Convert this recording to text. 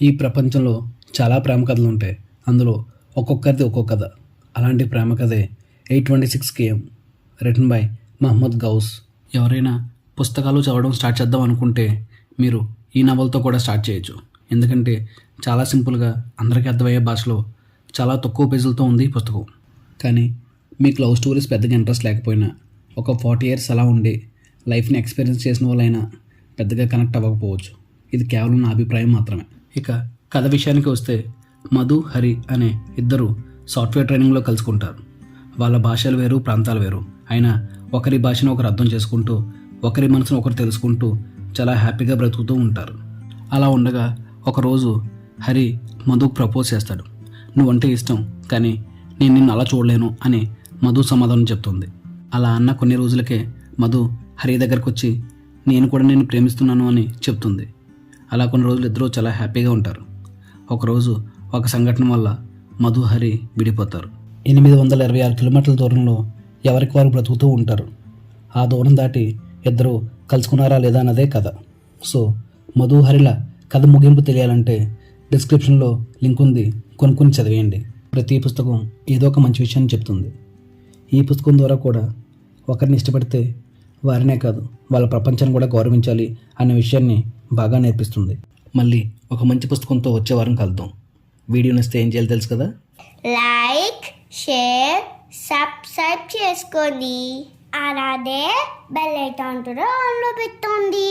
ఈ ప్రపంచంలో చాలా ప్రేమ కథలు ఉంటాయి. అందులో ఒక్కొక్కరిది ఒక్కో కథ. అలాంటి ప్రేమ కథే 826 KM written by Mohammed Ghouse. ఎవరైనా పుస్తకాలు చదవడం స్టార్ట్ చేద్దాం అనుకుంటే మీరు ఈ నవలతో కూడా స్టార్ట్ చేయొచ్చు. ఎందుకంటే చాలా సింపుల్గా అందరికీ అర్థమయ్యే భాషలో చాలా తక్కువ పేజీలతో ఉంది ఈ పుస్తకం. కానీ మీకు లవ్ స్టోరీస్ పెద్దగా ఇంట్రెస్ట్ లేకపోయినా, ఒక 40 years అలా ఉండి లైఫ్ని ఎక్స్పీరియన్స్ చేసిన వాళ్ళైనా పెద్దగా కనెక్ట్ అవ్వకపోవచ్చు. ఇది కేవలం నా అభిప్రాయం మాత్రమే. ఇక కథ విషయానికి వస్తే, మధు, హరి అనే ఇద్దరు సాఫ్ట్వేర్ ట్రైనింగ్లో కలుసుకుంటారు. వాళ్ళ భాషలు వేరు, ప్రాంతాలు వేరు, అయినా ఒకరి భాషను ఒకరు అర్థం చేసుకుంటూ, ఒకరి మనసును ఒకరు తెలుసుకుంటూ చాలా హ్యాపీగా బ్రతుకుతూ ఉంటారు. అలా ఉండగా ఒకరోజు హరి మధుకు ప్రపోజ్ చేస్తాడు. నువ్వంటే ఇష్టం, కానీ నేను నిన్ను అలా చూడలేను అని మధు సమాధానం చెప్తుంది. అలా అన్న కొన్ని రోజులకే మధు హరి దగ్గరకు వచ్చి నేను కూడా నిన్ను ప్రేమిస్తున్నాను అని చెప్తుంది. అలా కొన్ని రోజులు ఇద్దరూ చాలా హ్యాపీగా ఉంటారు. ఒకరోజు ఒక సంఘటన వల్ల మధు, హరి విడిపోతారు. 826 కిలోమీటర్ల దూరంలో ఎవరికి వారు బ్రతుకుతూ ఉంటారు. ఆ దూరం దాటి ఇద్దరు కలుసుకున్నారా లేదా అన్నదే కథ. సో మధు, హరిల కథ ముగింపు తెలియాలంటే డిస్క్రిప్షన్లో లింక్ ఉంది, కొనుక్కొని చదివేయండి. ప్రతి పుస్తకం ఏదో ఒక మంచి విషయాన్ని చెప్తుంది. ఈ పుస్తకం ద్వారా కూడా ఒకరిని ఇష్టపడితే వారినే కాదు, వాళ్ళ ప్రపంచాన్ని కూడా గౌరవించాలి అనే విషయాన్ని బాగా నేర్పిస్తుంది. మళ్ళీ ఒక మంచి పుస్తకంతో వచ్చే వారం కలుద్దాం. వీడియో నచ్చితే ఏం చేయాలి తెలుసు కదా? లైక్, షేర్, సబ్స్క్రైబ్ చేసుకోండి. అలాగే బెల్ ఐకాన్ కూడా ఆన్లో పెట్టుకోండి.